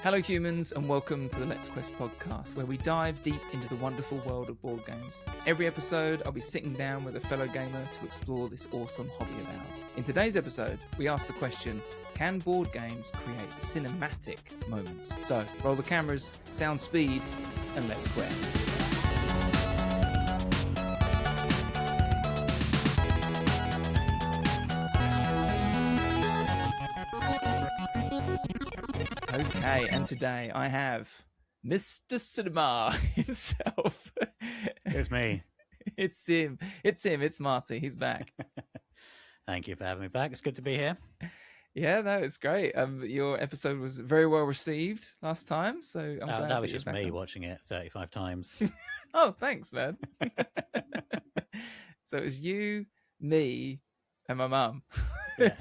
Hello humans and welcome to the Let's Quest podcast, where we dive deep into the wonderful world of board games. Every episode I'll be sitting down with a fellow gamer to explore this awesome hobby of ours. In today's episode we ask the question, can board games create cinematic moments? So roll the cameras, sound speed, and let's quest. Okay, and today I have Mr. Cinema himself. It's me. It's him. It's Marty. He's back. Thank you for having me back. It's good to be here. Yeah, no, it's great. Your episode was very well received last time, so I'm glad that was you're just back me on. watching it 35 times. Oh, thanks, man. So it was you, me, and my mum. Yeah.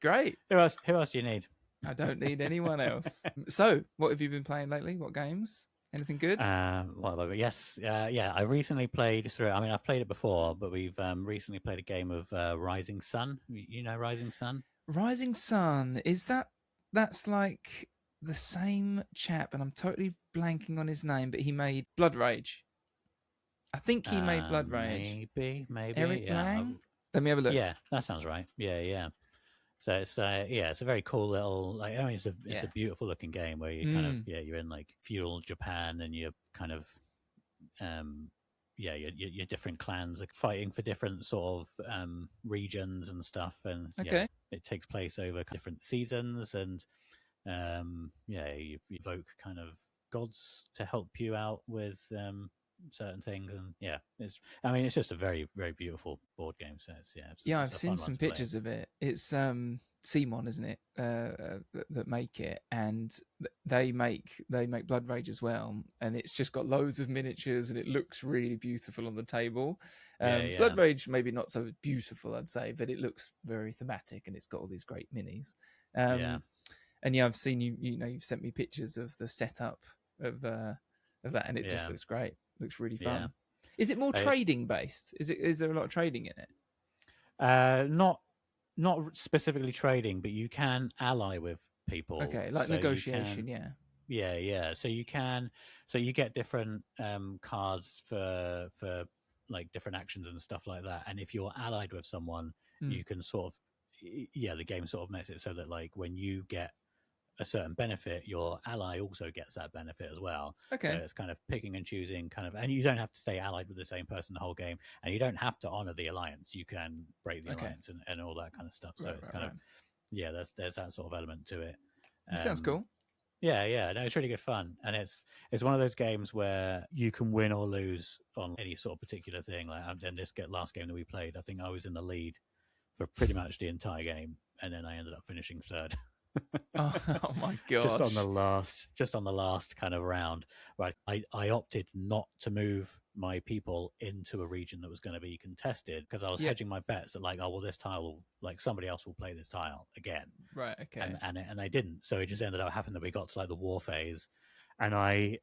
Great. Who else do you need? I don't need anyone else. So, what have you been playing lately? What games? Anything good? Yes. I recently played through. I mean, I've played it before, but we've recently played a game of Rising Sun. You know Rising Sun? Rising Sun, that's like the same chap, and I'm totally blanking on his name, but he made Blood Rage. I think he made Blood Rage. Maybe. Eric Lang? Let me have a look. Yeah, that sounds right. Yeah. So it's it's a very cool little, it's a beautiful looking game where you kind of you're in like feudal Japan, and you're kind of your different clans are fighting for different sort of regions and stuff, and it takes place over different seasons, and you evoke kind of gods to help you out with certain things, and it's just a very, very beautiful board game. So I've seen some pictures of it. It's Simon, isn't it, that make it, and they make Blood Rage as well, and it's just got loads of miniatures, and it looks really beautiful on the table. Blood Rage maybe not so beautiful, I'd say, but it looks very thematic, and it's got all these great minis. And I've seen you've sent me pictures of the setup of that, and it just looks great. Looks really fun. Yeah. Is it more trading based? Is there a lot of trading in it? Not specifically trading, but you can ally with people. Okay, like negotiation. Yeah. So you get different cards for like different actions and stuff like that. And if you're allied with someone, you can sort of the game sort of makes it so that like when you get a certain benefit, your ally also gets that benefit as well. Okay. So it's kind of picking and choosing and you don't have to stay allied with the same person the whole game, and you don't have to honor the alliance. You can break the alliance and all that kind of stuff. So there's that sort of element to it. That sounds cool. Yeah. No, it's really good fun. And it's one of those games where you can win or lose on any sort of particular thing. Like in this last game that we played, I think I was in the lead for pretty much the entire game, and then I ended up finishing third. Oh my god! Just on the last kind of round, right? I opted not to move my people into a region that was going to be contested because I was hedging my bets that this tile will, somebody else will play this tile again, right? Okay, and I didn't. So it just ended up happening that we got to the war phase, and I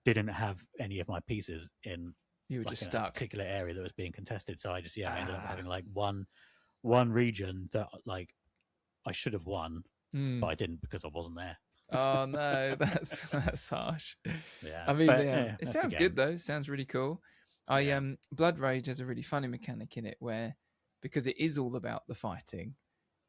didn't have any of my pieces in. You were just stuck a particular area that was being contested. So I just I ended up having one region that I should have won. But I didn't because I wasn't there. Oh no, that's harsh. Yeah, I mean, it sounds good though. It sounds really cool. Blood Rage has a really funny mechanic in it where, because it is all about the fighting,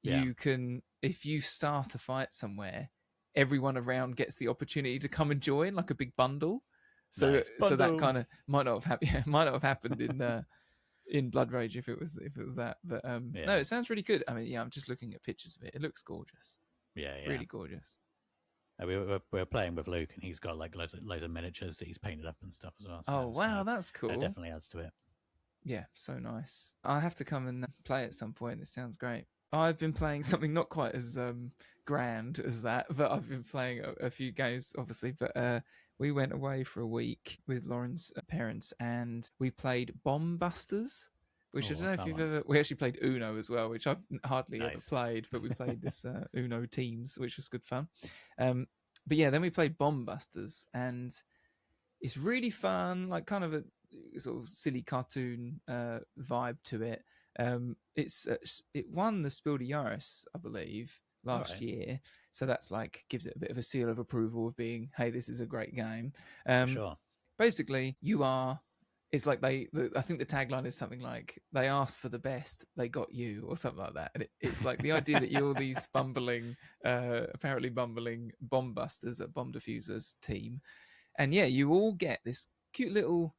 you can, if you start a fight somewhere, everyone around gets the opportunity to come and join, like a big bundle. So that kind of might not have happened in Blood Rage if it was that. But no, it sounds really good. I mean, I'm just looking at pictures of it. It looks gorgeous. Yeah. Really gorgeous. We're playing with Luke, and he's got loads of miniatures that he's painted up and stuff as well. So oh wow, that's cool. It definitely adds to it. Yeah, so nice. I'll have to come and play at some point. It sounds great. I've been playing something not quite as grand as that, but I've been playing a few games, obviously. But we went away for a week with Lauren's parents, and we played Bomb Busters. Which I don't know if you've ever... We actually played Uno as well, which I've hardly ever played, but we played this Uno Teams, which was good fun. But then we played Bomb Busters, and it's really fun, like kind of a sort of silly cartoon vibe to it. It won the Spiel des Jahres, I believe, last year. So that's like gives it a bit of a seal of approval of being, hey, this is a great game. Sure. Basically, you are. It's like I think the tagline is something like they asked for the best, they got you, or something like that. And it's like the idea that you're these apparently bumbling bomb busters at Bomb Diffuser's team, and yeah, you all get this cute little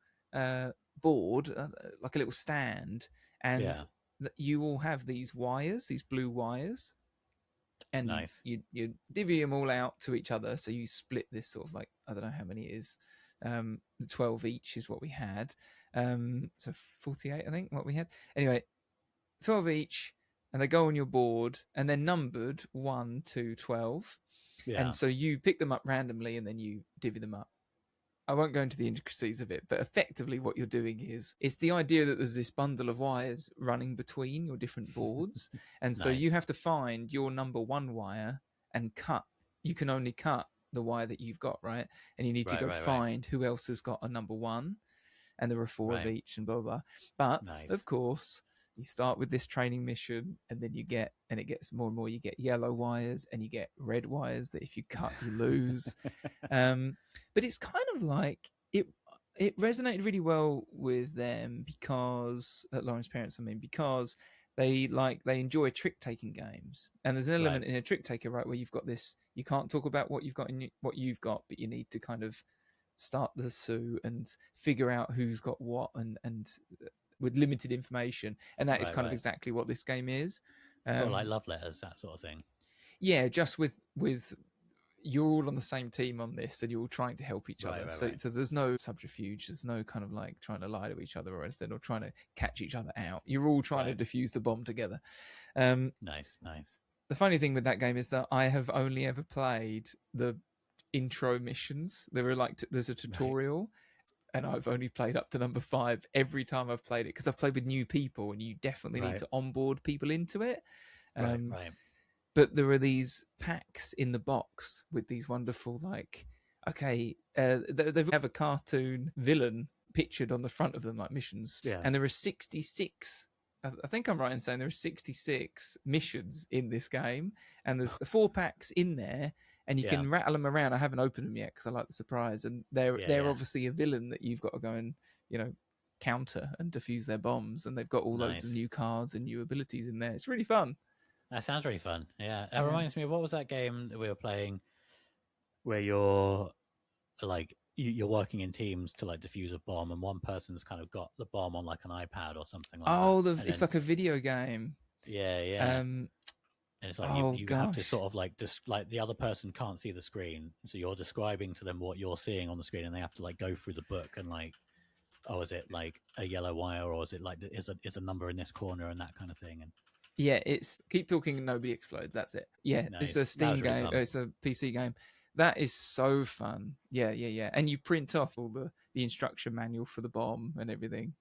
board, like a little stand, and you all have these wires, these blue wires, and nice. you divvy them all out to each other. So you split this sort of like, I don't know how many it is. 12 each is what we had. So 48, I think, what we had. Anyway, 12 each, and they go on your board, and they're numbered 1 to 12. Yeah. And so you pick them up randomly, and then you divvy them up. I won't go into the intricacies of it, but effectively what you're doing is, it's the idea that there's this bundle of wires running between your different boards. And so you have to find your number 1 wire and cut. You can only cut the wire that you've got, right? And you need to go find who else has got a number 1. And there are 4 of each and blah, blah. But of course, you start with this training mission, and then it gets more and more, you get yellow wires and you get red wires that if you cut, you lose. But it's kind of like, it resonated really well with them because, Lauren's parents, I mean, because they enjoy trick-taking games. And there's an element in a trick-taker, right, where you've got this, you can't talk about what you've got, but you need to kind of start the sue and figure out who's got what, and with limited information. And that is kind of exactly what this game is. Like love letters, that sort of thing. Yeah, just with you're all on the same team on this, and you're all trying to help each other. So there's no subterfuge, there's no kind of like trying to lie to each other or anything, or trying to catch each other out. You're all trying to defuse the bomb together. Nice. The funny thing with that game is that I have only ever played the intro missions. There's a tutorial, and I've only played up to number 5 every time I've played it, because I've played with new people, and you definitely need to onboard people into it. But there are these packs in the box with these wonderful, like, they have a cartoon villain pictured on the front of them, like missions. Yeah. And there are 66. I think I'm right in saying there are 66 missions in this game, and there's the 4 packs in there, and you can rattle them around. I haven't opened them yet because I like the surprise, and they're obviously a villain that you've got to go and counter and defuse their bombs, and they've got all loads of new cards and new abilities in there. It's really fun. That sounds really fun. Yeah, it reminds me of, what was that game that we were playing where you're like you're working in teams to like defuse a bomb, and one person's kind of got the bomb on like an iPad or something like that. It's like a video game. Yeah. And it's like you have to sort of like like the other person can't see the screen, so you're describing to them what you're seeing on the screen, and they have to like go through the book and like, oh, is it like a yellow wire, or is it like is a number in this corner, and that kind of thing. And yeah, it's keep talking and nobody explodes. That's it. Yeah, nice. It's a Steam game. Really, it's a PC game. That is so fun. Yeah. And you print off all the instruction manual for the bomb and everything.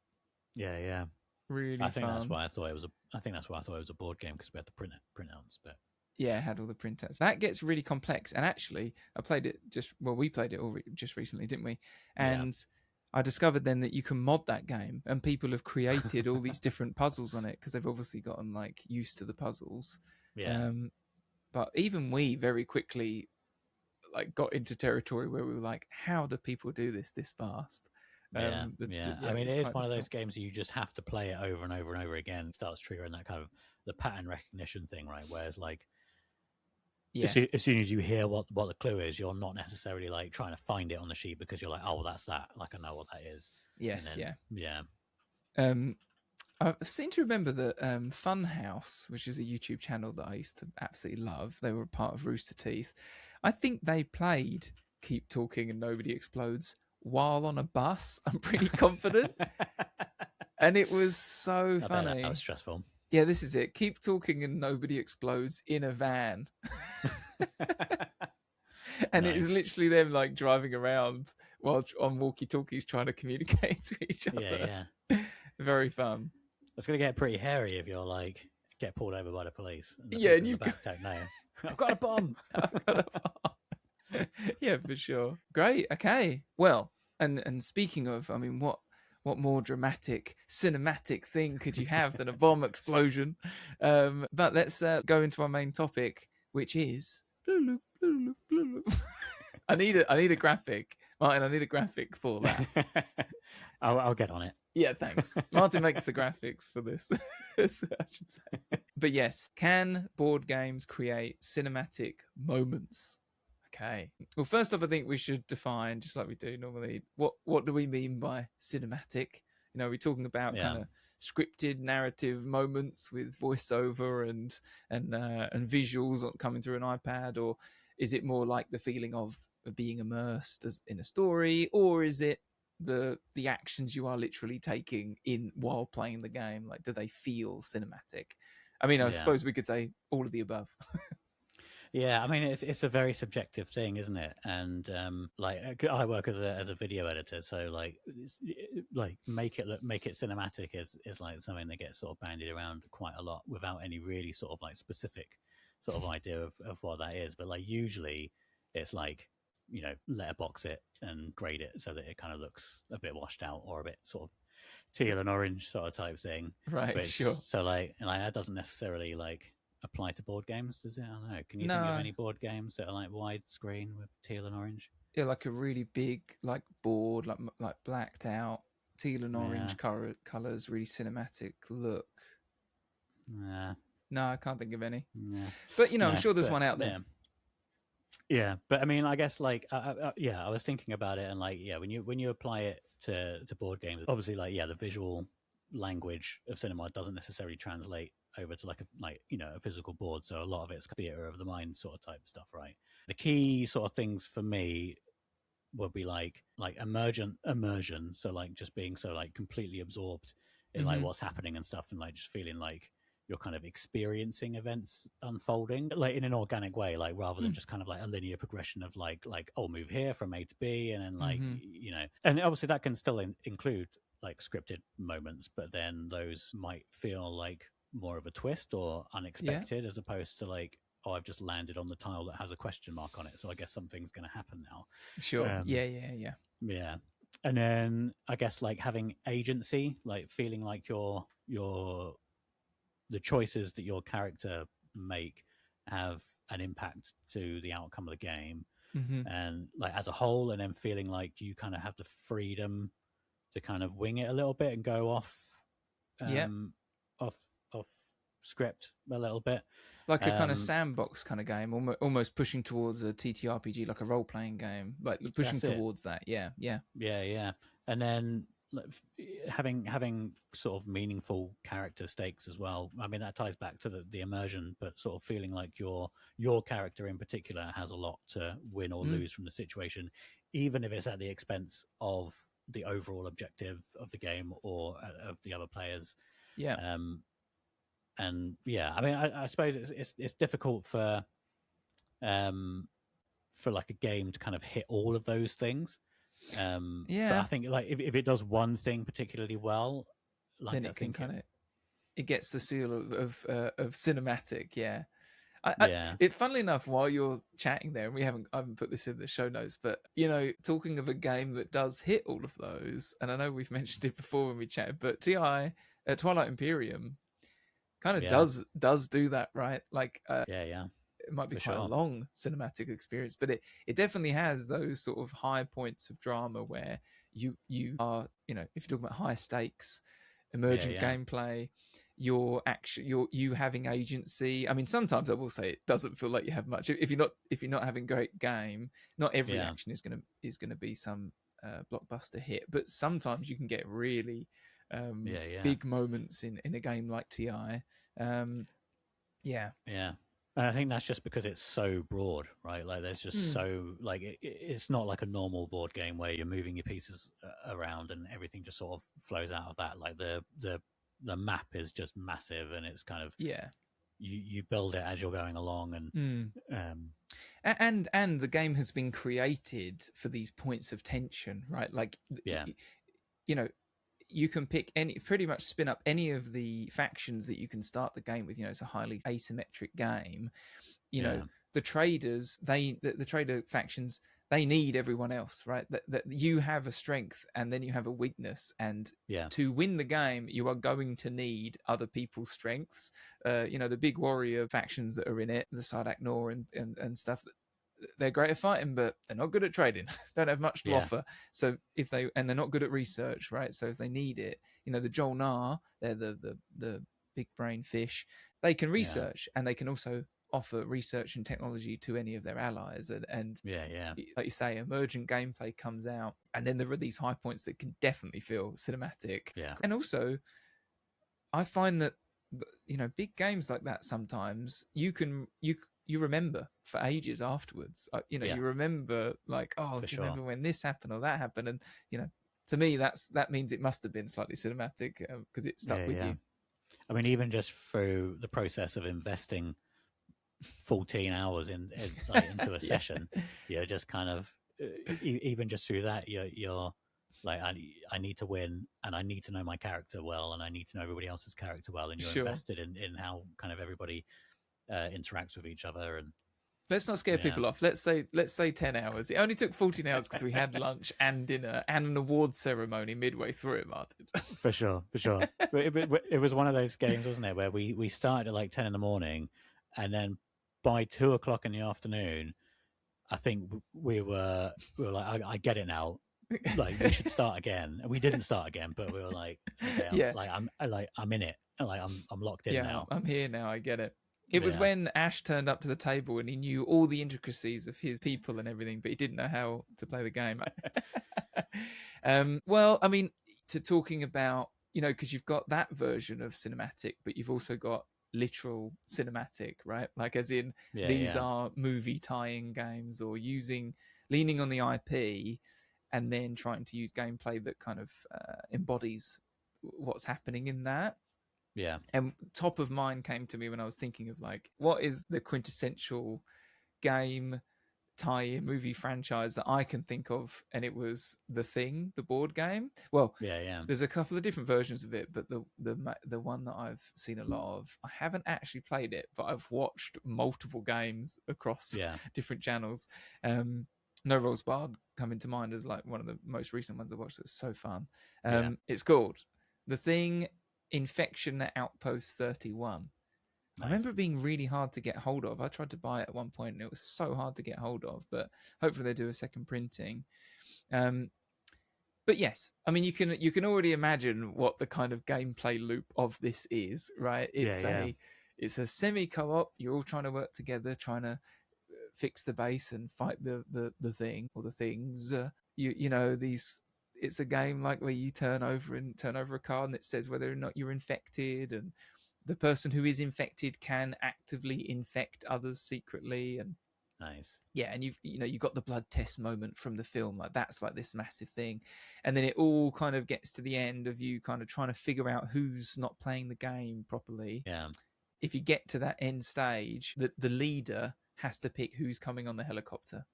Yeah. Really I think fun. That's why I thought it was a board game, because we had the printouts. But yeah, it had all the printouts. That gets really complex. And actually, I played it we played it all just recently, didn't we? And I discovered then that you can mod that game, and people have created all these different puzzles on it, because they've obviously gotten like used to the puzzles. Yeah. But even we very quickly like got into territory where we were like, how do people do this fast? I mean, it is one of those games that you just have to play it over and over and over again. It starts triggering that kind of the pattern recognition thing, right? Whereas like, as soon as you hear what the clue is, you're not necessarily like trying to find it on the sheet, because you're like, oh, well, that's that. Like, I know what that is. Yes, yeah. I seem to remember that Funhaus, which is a YouTube channel that I used to absolutely love, they were a part of Rooster Teeth. I think they played Keep Talking and Nobody Explodes while on a bus. I'm pretty confident. And it was so funny. That was stressful. Yeah, this is it. Keep Talking and Nobody Explodes in a van. And it is literally them like driving around while on walkie-talkies trying to communicate to each other. Yeah. Very fun. It's going to get pretty hairy if you're like, get pulled over by the police. And you've got... don't know. I've got a bomb. Yeah, for sure. Great. Okay. Well, and speaking of, I mean, what more dramatic, cinematic thing could you have than a bomb explosion? But let's go into our main topic, which is I need a graphic, Martin. I need a graphic for that. I'll get on it. Yeah, thanks. Martin makes the graphics for this, so I should say. But yes, can board games create cinematic moments? Okay. Well, first off, I think we should define, just like we do normally, what do we mean by cinematic? You know, are we talking about kind of scripted narrative moments with voiceover and visuals coming through an iPad, or is it more like the feeling of being immersed in a story, or is it the actions you are literally taking in while playing the game? Like, do they feel cinematic? I mean, I suppose we could say all of the above. Yeah, I mean, it's a very subjective thing, isn't it? And like, I work as a video editor, so like make it cinematic is like something that gets sort of bandied around quite a lot without any really sort of like specific sort of idea of what that is. But like usually it's like, you know, letterbox it and grade it so that it kind of looks a bit washed out or a bit sort of teal and orange sort of type thing. Right, sure. So like that doesn't necessarily like apply to board games, does it? I don't know. Can you think of any board games that are like widescreen with teal and orange? Yeah, like a really big like board, like blacked out teal and orange colors, really cinematic look. No, I can't think of any. But you know, I'm sure there's one out there. Yeah, but I mean, I guess like I was thinking about it, and like when you apply it to board games, obviously like the visual language of cinema doesn't necessarily translate over to like a physical board, so a lot of it's theater of the mind sort of type stuff, right? The key sort of things for me would be like immersion, so like just being so like completely absorbed in like what's happening and stuff, and like just feeling like you're kind of experiencing events unfolding like in an organic way, like rather than just kind of like a linear progression of like move here from A to B, and then like you know, and obviously that can still include like scripted moments, but then those might feel like more of a twist or unexpected, as opposed to like, oh, I've just landed on the tile that has a question mark on it, so I guess something's going to happen now. Sure. Yeah. And then I guess like having agency, like feeling like the choices that your character make have an impact to the outcome of the game, and like as a whole, and then feeling like you kind of have the freedom to kind of wing it a little bit and go off script a little bit, like a kind of sandbox kind of game, almost pushing towards a TTRPG, like a role-playing game, like pushing towards that. Yeah. And then having sort of meaningful character stakes as well. I mean, that ties back to the immersion, but sort of feeling like your character in particular has a lot to win or lose from the situation, even if it's at the expense of the overall objective of the game or of the other players. And I mean, I suppose it's difficult for like a game to kind of hit all of those things. But I think like if it does one thing particularly well, like then it can kind of it gets the seal of cinematic. Funnily enough, while you're chatting there, and I haven't put this in the show notes, but you know, talking of a game that does hit all of those, and I know we've mentioned it before when we chatted, but Twilight Imperium kind of does do that, right? Like it might be quite a long cinematic experience, but it definitely has those sort of high points of drama where you are, you know, if you're talking about high stakes emergent gameplay, you having agency. I mean, sometimes I will say it doesn't feel like you have much. If you're not having great game, not every action is gonna be some blockbuster hit, but sometimes you can get really big moments in a game like TI. And I think that's just because it's so broad, right? Like there's just so like it's not like a normal board game where you're moving your pieces around and everything just sort of flows out of that. Like the map is just massive, and it's kind of you build it as you're going along, and the game has been created for these points of tension, right? Like you know, you can pretty much spin up any of the factions that you can start the game with. You know, it's a highly asymmetric game. You know, the traders, the trader factions, they need everyone else, right? That you have a strength and then you have a weakness, and to win the game, you are going to need other people's strengths. The big warrior factions that are in it, the Sardak Nor and stuff, they're great at fighting, but they're not good at trading. Don't have much to offer. So they're not good at research, right? So if they need it, the Jolnar, they're the big brain fish. They can research, and they can also offer research and technology to any of their allies. And like you say, emergent gameplay comes out, and then there are these high points that can definitely feel cinematic. Yeah, and also, I find that big games like that sometimes you remember for ages afterwards. You remember like, oh, do you remember when this happened or that happened? And to me, that means it must have been slightly cinematic because it stuck with you. I mean, even just through the process of investing 14 hours into a session, you're just kind of even just through that, you're like, I need to win, and I need to know my character well, and I need to know everybody else's character well, and you're invested in how kind of everybody interacts with each other. And let's not scare people off. Let's say 10 hours. It only took 14 hours because we had lunch and dinner and an awards ceremony midway through it, Martin. For sure. It was one of those games, wasn't it, where we started at like 10 in the morning, and then by 2 o'clock in the afternoon, I think we were like, I get it now. Like, we should start again. And we didn't start again, but we were like, okay, I'm in it. Like, I'm locked in now. I'm here now. I get it. It was when Ash turned up to the table and he knew all the intricacies of his people and everything, but he didn't know how to play the game. Well, I mean, talking about, because you've got that version of cinematic, but you've also got literal cinematic, right? Like, as in, these are movie tie-in games, or leaning on the IP and then trying to use gameplay that kind of embodies what's happening in that. Yeah. And top of mind came to me when I was thinking of like, what is the quintessential game tie-in movie franchise that I can think of? And it was The Thing, the board game. Well, there's a couple of different versions of it, but the one that I've seen a lot of, I haven't actually played it, but I've watched multiple games across different channels. No Rules Barred coming to mind as like one of the most recent ones I watched. It was so fun. It's called The Thing Infection at Outpost 31. Nice. I remember it being really hard to get hold of. I tried to buy it at one point and it was so hard to get hold of, but hopefully they do a second printing. But yes, I mean, you can already imagine what the kind of gameplay loop of this is, right? It's a semi co-op. You're all trying to work together, trying to fix the base and fight the thing or the things. It's a game like where you turn over a card and it says whether or not you're infected, and the person who is infected can actively infect others secretly. And nice. Yeah, and you've got the blood test moment from the film, like that's like this massive thing. And then it all kind of gets to the end of you kind of trying to figure out who's not playing the game properly. Yeah. If you get to that end stage, the leader has to pick who's coming on the helicopter.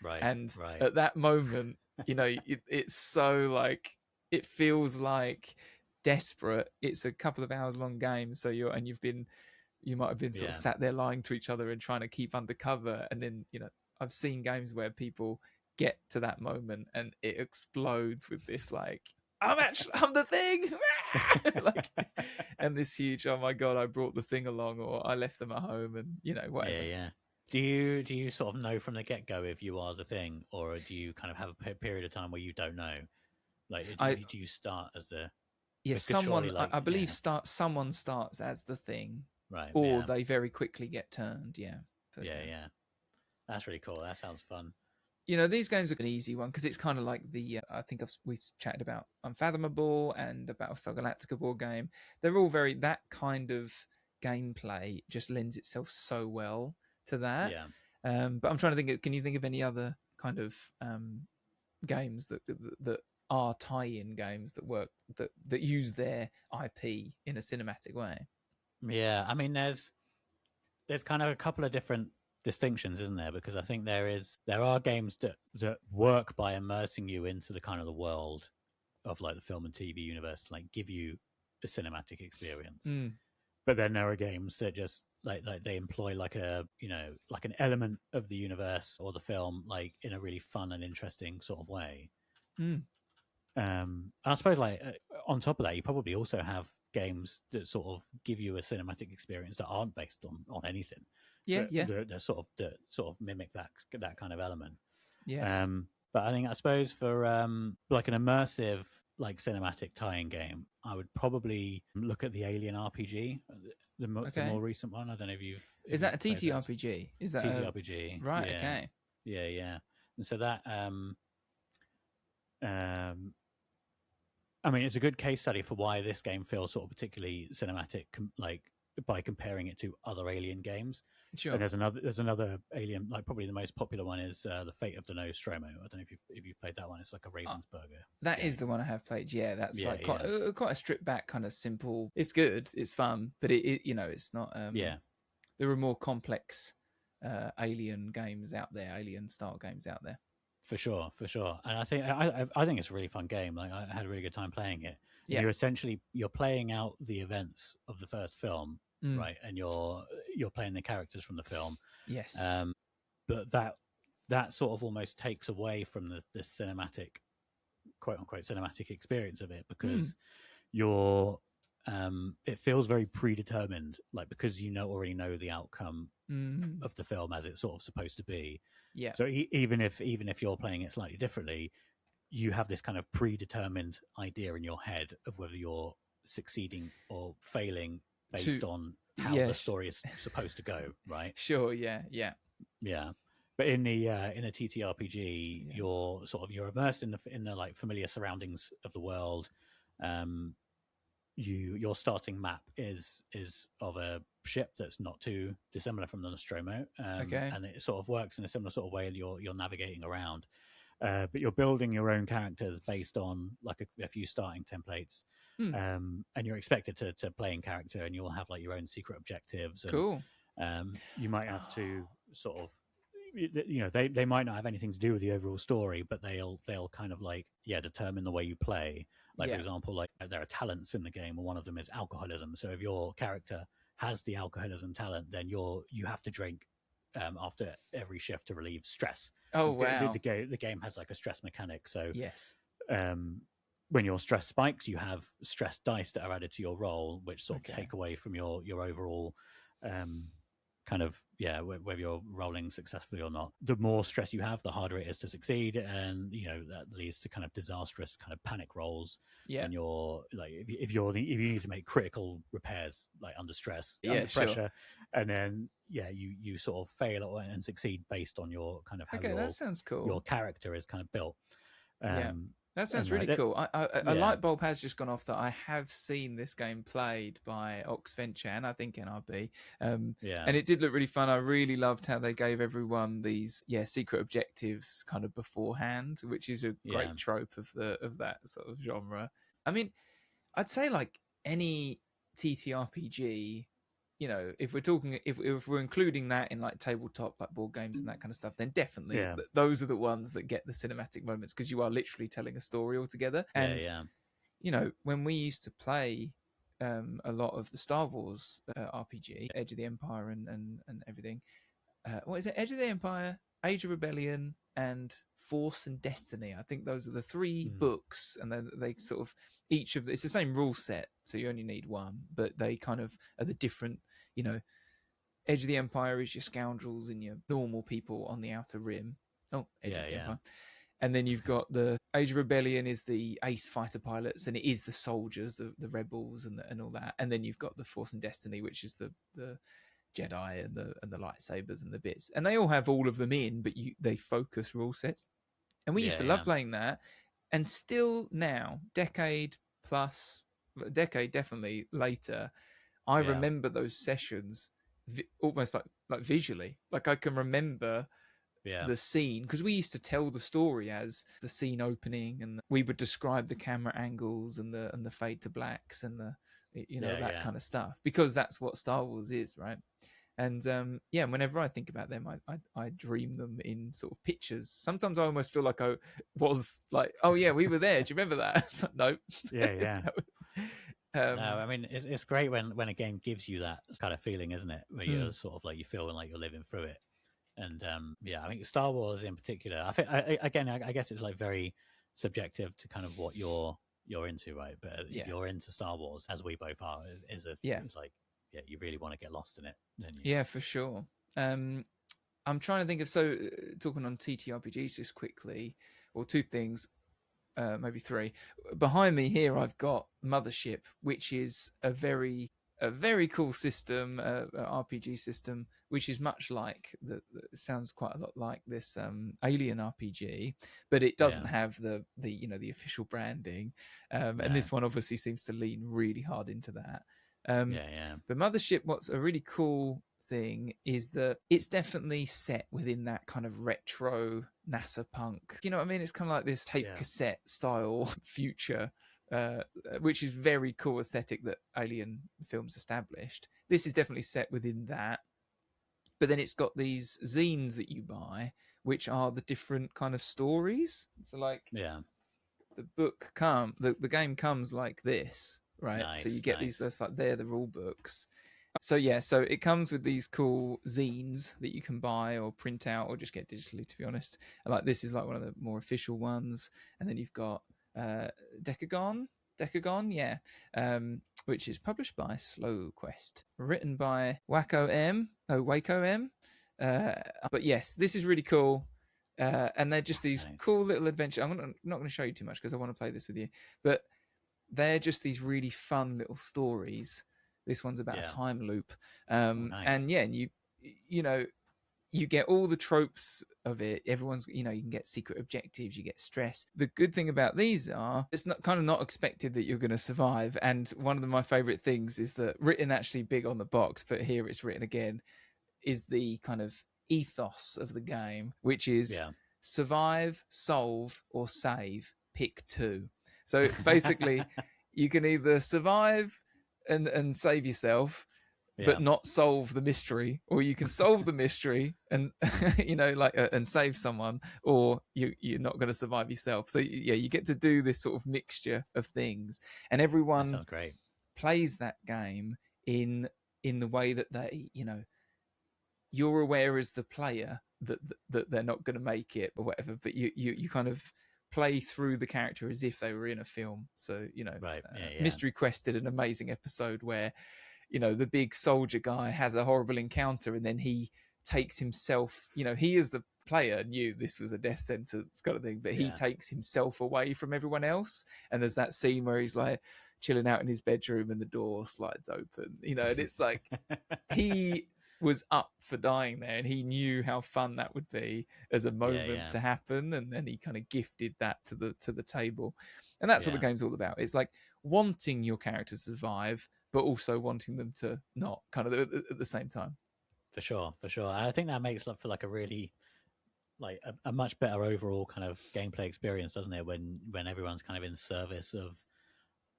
Right. And at that moment, it's so like, it feels like desperate. It's a couple of hours long game. So you might have been sort of sat there lying to each other and trying to keep undercover. And then, I've seen games where people get to that moment and it explodes with this, like, I'm the thing. Like, and this huge, oh my God, I brought the thing along, or I left them at home, and whatever. Yeah. Do you sort of know from the get-go if you are the thing, or do you kind of have a period of time where you don't know? Like, do you start as the... Yes, someone, I believe someone starts as the thing. Right. Or they very quickly get turned, Yeah. That's really cool. That sounds fun. These games are an easy one because it's kind of like I think we chatted about Unfathomable and the Battlestar Galactica board game. They're all that kind of gameplay just lends itself so well to that. Yeah. But I'm trying to think. Can you think of any other kind of games that are tie-in games that work that use their IP in a cinematic way? Yeah, I mean, there's kind of a couple of different distinctions, isn't there? Because I think there are games that work by immersing you into the kind of the world of like the film and TV universe, like give you a cinematic experience. But then there are games that just like they employ like a like an element of the universe or the film like in a really fun and interesting sort of way. And I suppose like on top of that, you probably also have games that sort of give you a cinematic experience that aren't based on anything. That sort of mimic that kind of element. Yes. But I suppose for like an immersive like cinematic tie-in game, I would probably look at the Alien RPG, the more recent one. I don't know if you've. Is that a TTRPG? Is that TTRPG? Right. Yeah. Okay. Yeah. And so that I mean, it's a good case study for why this game feels sort of particularly cinematic, like by comparing it to other Alien games. Sure. And there's another Alien, like probably the most popular one is The Fate of the Nostromo. I don't know if you've played that one. It's like a Ravensburger. That game. Is the one I have played. Yeah, that's quite a stripped back kind of simple. It's good. It's fun, but it it's not. There are more complex Alien games out there, Alien style games out there. For sure. And I think it's a really fun game. Like I had a really good time playing it. Yeah. You're playing out the events of the first film, right? And you're playing the characters from the film. Yes. But that sort of almost takes away from the cinematic, quote unquote, cinematic experience of it because it feels very predetermined, like because already know the outcome of the film as it's sort of supposed to be. Yeah. So even if you're playing it slightly differently, you have this kind of predetermined idea in your head of whether you're succeeding or failing based on how the story is supposed to go, right? Sure. Yeah. But in the TTRPG, you're immersed in the like familiar surroundings of the world. Your starting map is of a ship that's not too dissimilar from the Nostromo, and it sort of works in a similar sort of way. You're navigating around, but you're building your own characters based on like a few starting templates, and you're expected to play in character, and you'll have like your own secret objectives. And, cool. You might have to sort of. They might not have anything to do with the overall story, but they'll kind of like determine the way you play. Like for example, like there are talents in the game, and one of them is alcoholism. So if your character has the alcoholism talent, then you have to drink after every shift to relieve stress. Oh wow! The game has like a stress mechanic. So yes, when your stress spikes, you have stress dice that are added to your roll, which sort of take away from your overall. Kind of whether you're rolling successfully or not. The more stress you have, the harder it is to succeed, and that leads to kind of disastrous kind of panic rolls. And you're like if you need to make critical repairs like under stress, under pressure, and then you sort of fail and succeed based on your kind of how that sounds cool. Your character is kind of built. That sounds really cool. A light bulb has just gone off that I have seen this game played by Oxventure and I think NRB. And it did look really fun. I really loved how they gave everyone these secret objectives kind of beforehand, which is a great trope of that sort of genre. I mean, I'd say like any TTRPG, if we're talking, if we're including that in like tabletop, like board games and that kind of stuff, then definitely those are the ones that get the cinematic moments because you are literally telling a story altogether. And, when we used to play a lot of the Star Wars RPG, Edge of the Empire and everything, what is it? Edge of the Empire, Age of Rebellion, and Force and Destiny. I think those are the three books, and then they sort of it's the same rule set, so you only need one, but they kind of are the different. Edge of the Empire is your scoundrels and your normal people on the outer rim. Edge of the Empire. And then you've got the Age of Rebellion is the ace fighter pilots, and it is the soldiers, the rebels, and all that. And then you've got the Force and Destiny, which is the Jedi and the lightsabers and the bits. And they all have all of them in, but they focus rule sets. And we used to love playing that. And still now, decade definitely later, I remember those sessions almost like visually. Like I can remember the scene because we used to tell the story as the scene opening, and we would describe the camera angles and the fade to blacks and that kind of stuff, because that's what Star Wars is, right? And whenever I think about them, I dream them in sort of pictures. Sometimes I almost feel like I was like, oh yeah, we were there. Do you remember that? No. Yeah. No, I mean it's great when a game gives you that kind of feeling, isn't it? Where you're sort of like you feel like you're living through it. And yeah, I think Star Wars in particular. I think I guess it's like very subjective to kind of what you're into, right? But if you're into Star Wars, as we both are, is like you really want to get lost in it, don't you? Yeah, for sure. I'm trying to think of talking on TTRPGs just quickly, or two things, maybe three. Behind me here, I've got Mothership, which is a very cool system, RPG system, which is much like sounds quite a lot like this Alien RPG, but it doesn't have the the official branding, and this one obviously seems to lean really hard into that. But Mothership, what's a really cool thing is that it's definitely set within that kind of retro NASA punk. You know what I mean? It's kind of like this tape cassette style future, which is very cool aesthetic that Alien films established. This is definitely set within that. But then it's got these zines that you buy, which are the different kind of stories. So like, the book the game comes like this, right? Nice, so you get these. That's like they're the rule books. So it comes with these cool zines that you can buy or print out or just get digitally, to be honest. And like this is like one of the more official ones. And then you've got Decagon, which is published by Slow Quest, written by Waco M. But yes, this is really cool. And they're just these cool little adventures. I'm not going to show you too much because I want to play this with you. But they're just these really fun little stories. This one's about a time loop. And you get all the tropes of it. Everyone's, you can get secret objectives, you get stress. The good thing about these are it's not expected that you're going to survive. And one of my favorite things is that written actually big on the box, but here it's written again, is the kind of ethos of the game, which is survive, solve, or save. Pick two. So basically, you can either survive and save yourself, but not solve the mystery, or you can solve the mystery and and save someone, or you're not going to survive yourself. So you get to do this sort of mixture of things, and everyone plays that game in the way that they you're aware as the player that they're not going to make it or whatever, but you kind of play through the character as if they were in a film. So Mystery Quest did an amazing episode where the big soldier guy has a horrible encounter, and then he takes himself, he as the player knew this was a death sentence kind of thing, but he takes himself away from everyone else. And there's that scene where he's like chilling out in his bedroom and the door slides open, and it's like he was up for dying there, and he knew how fun that would be as a moment to happen, and then he kind of gifted that to the table. And that's what the game's all about. It's like wanting your character to survive, but also wanting them to not, kind of at the same time. For sure. I think that makes for like a really a much better overall kind of gameplay experience, doesn't it? When everyone's kind of in service of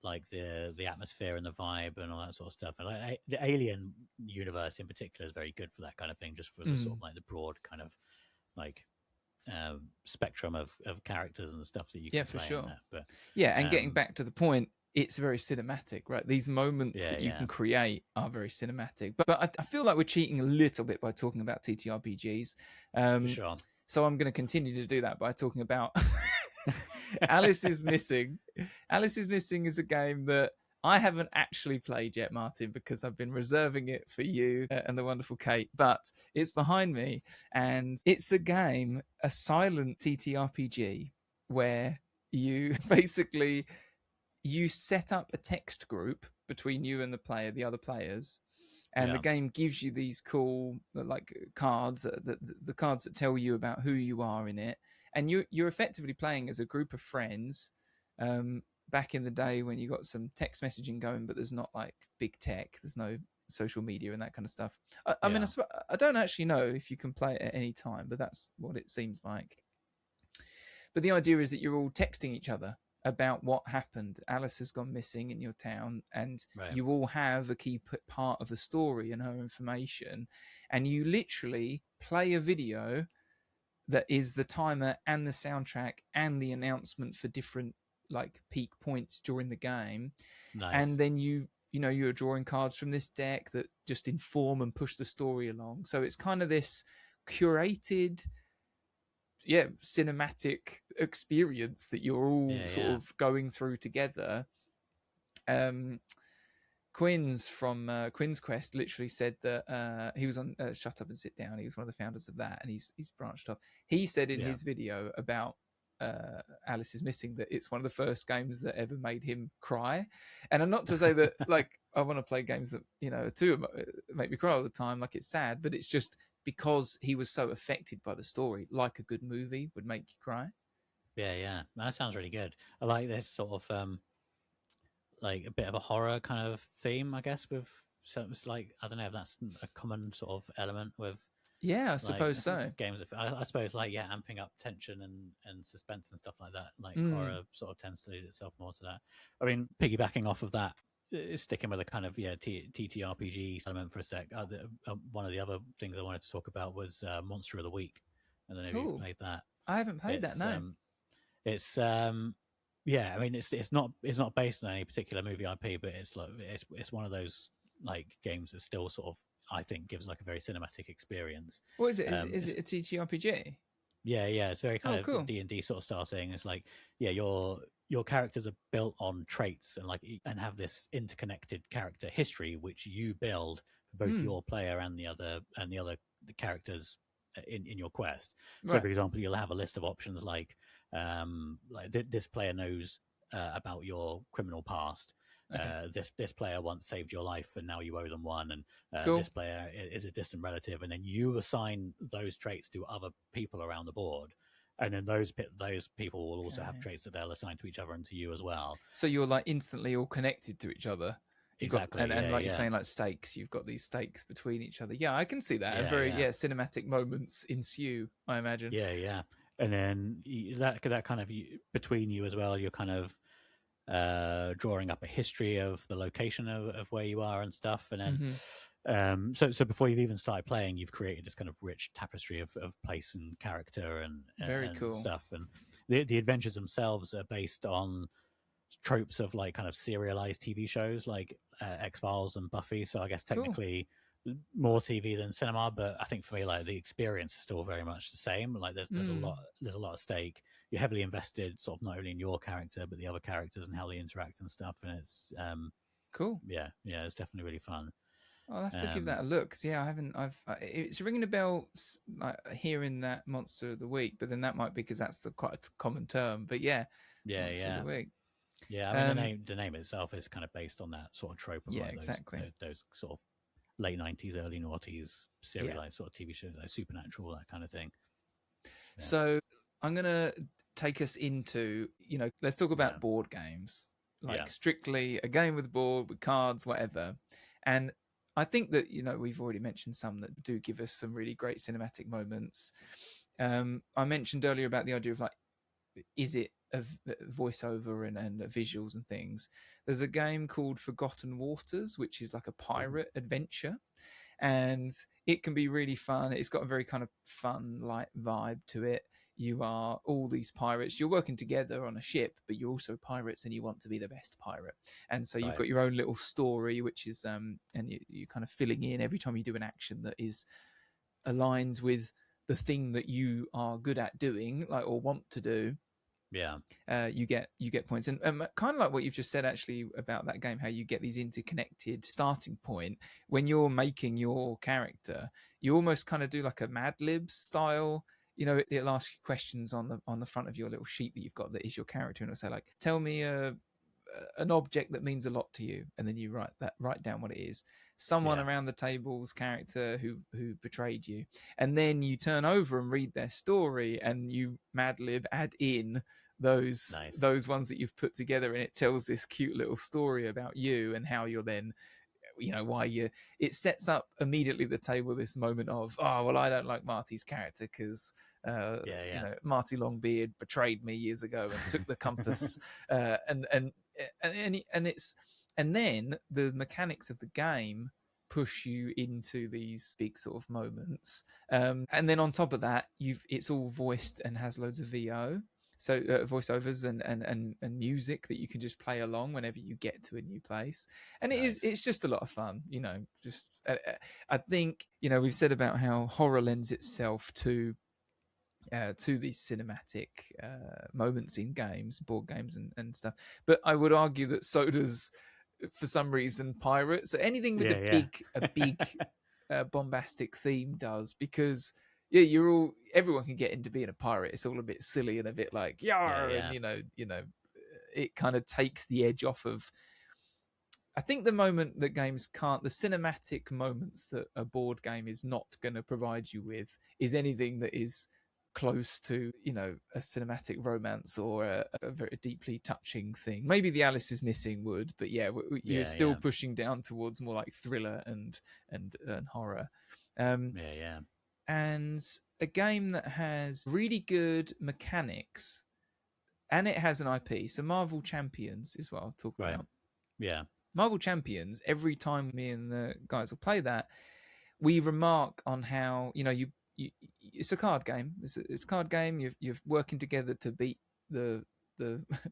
like the atmosphere and the vibe and all that sort of stuff. And like the Alien universe in particular is very good for that kind of thing, just for the sort of like the broad kind of like spectrum of characters and the stuff that you can play. For sure. But and getting back to the point, it's very cinematic, right? These moments that you can create are very cinematic. But I feel like we're cheating a little bit by talking about TTRPGs. For sure. So I'm going to continue to do that by talking about Alice is Missing. Alice is Missing is a game that I haven't actually played yet, Martin, because I've been reserving it for you and the wonderful Kate, but it's behind me, and it's a game, a silent TTRPG, where you basically set up a text group between you and the other players, and the game gives you these cool like cards, the cards that tell you about who you are in it, and you're effectively playing as a group of friends. Back in the day when you got some text messaging going, but there's not like big tech, there's no social media and that kind of stuff. I mean, I don't actually know if you can play it at any time, but that's what it seems like. But the idea is that you're all texting each other about what happened. Alice has gone missing in your town, and you all have a key part of the story and her information, and you literally play a video that is the timer and the soundtrack and the announcement for different like peak points during the game. Nice. And then you're drawing cards from this deck that just inform and push the story along. So it's kind of this curated, cinematic experience that you're all of going through together. Quinn's from Quinn's Quest literally said that he was on Shut Up and Sit Down. He was one of the founders of that, and he's branched off. He said in his video about Alice is Missing that it's one of the first games that ever made him cry. And I'm not to say that like I want to play games that too make me cry all the time, like it's sad, but it's just because he was so affected by the story, like a good movie would make you cry. Yeah, that sounds really good. I like this sort of like a bit of a horror kind of theme, I guess, with something like, I don't know if that's a common sort of element with I suppose so. Games, I suppose, like amping up tension and suspense and stuff like that. Like horror sort of tends to lead itself more to that. I mean, piggybacking off of that, sticking with a kind of TTRPG element for a sec. One of the other things I wanted to talk about was Monster of the Week. I don't know if you've played that. I haven't played that. No. It's I mean, it's not based on any particular movie IP, but it's like it's one of those like games that still sort of, I think, gives like a very cinematic experience. What is it? Is it a TTRPG? Yeah, it's very kind of D&D sort of style thing. It's like, your characters are built on traits and have this interconnected character history, which you build for both your player and the other characters in your quest. So, for example, you'll have a list of options like this player knows about your criminal past. Okay. This player once saved your life and now you owe them one, and this player is a distant relative, and then you assign those traits to other people around the board, and then those people will also have traits that they'll assign to each other and to you as well. So you're like instantly all connected to each other. Exactly. And like you're saying, like stakes, you've got these stakes between each other. Yeah, I can see that. And very cinematic moments ensue, I imagine. Yeah. And then that kind of between you as well, you're kind of drawing up a history of the location of where you are and stuff. And then so before you've even started playing, you've created this kind of rich tapestry of place and character and very cool stuff. And the adventures themselves are based on tropes of like kind of serialized TV shows like X-Files and Buffy. So I guess technically more TV than cinema, but I think for me, like, the experience is still very much the same. Like there's a lot at stake. You're heavily invested sort of not only in your character but the other characters and how they interact and stuff, and it's cool. Yeah, it's definitely really fun. I'll have to give that a look, because it's ringing a bell, like hearing that Monster of the Week, but then that might be because that's quite a common term. But Monster of the Week. Yeah, I mean, the name itself is kind of based on that sort of trope of those sort of late 90s, early noughties serialized sort of TV shows, like Supernatural, that kind of thing. Yeah. So I'm going to take us into, let's talk about board games, like strictly a game with a board, with cards, whatever. And I think that, we've already mentioned some that do give us some really great cinematic moments. I mentioned earlier about the idea of like, is it a voiceover and visuals and things? There's a game called Forgotten Waters, which is like a pirate adventure, and it can be really fun. It's got a very kind of fun, light vibe to it. You are all these pirates. You're working together on a ship, but you're also pirates, and you want to be the best pirate. And so you've got your own little story, which is and you're kind of filling in every time you do an action that aligns with the thing that you are good at doing, like, or want to do. You get points, and kind of like what you've just said actually about that game, how you get these interconnected starting point. When you're making your character, you almost kind of do like a Mad Libs style. It'll ask you questions on the front of your little sheet that you've got that is your character, and it'll say like, tell me an object that means a lot to you, and then you write down what it is. Someone around the table's character who betrayed you, and then you turn over and read their story, and you Mad Lib add in those ones that you've put together, and it tells this cute little story about you and how you're then, it sets up immediately the table this moment of, oh well, I don't like Marty's character because Marty Longbeard betrayed me years ago and took the compass, and then the mechanics of the game push you into these big sort of moments, and then on top of that, it's all voiced and has loads of VO. so voiceovers and music that you can just play along whenever you get to a new place, and it's just a lot of fun. Just I think we've said about how horror lends itself to these cinematic moments in games, board games, and stuff. But I would argue that so does, for some reason, pirates. So anything with a big bombastic theme does, because everyone can get into being a pirate. It's all a bit silly and a bit like yar, and it kind of takes the edge off of. I think the moment that games can't, the cinematic moments that a board game is not going to provide you with, is anything that is close to a cinematic romance or a very deeply touching thing. Maybe the Alice is Missing would, but you're still pushing down towards more like thriller and horror. And a game that has really good mechanics, and it has an IP. So Marvel Champions is what I'll talk about. Marvel Champions, every time me and the guys will play that, we remark on how it's a card game. It's a card game. You're working together to beat the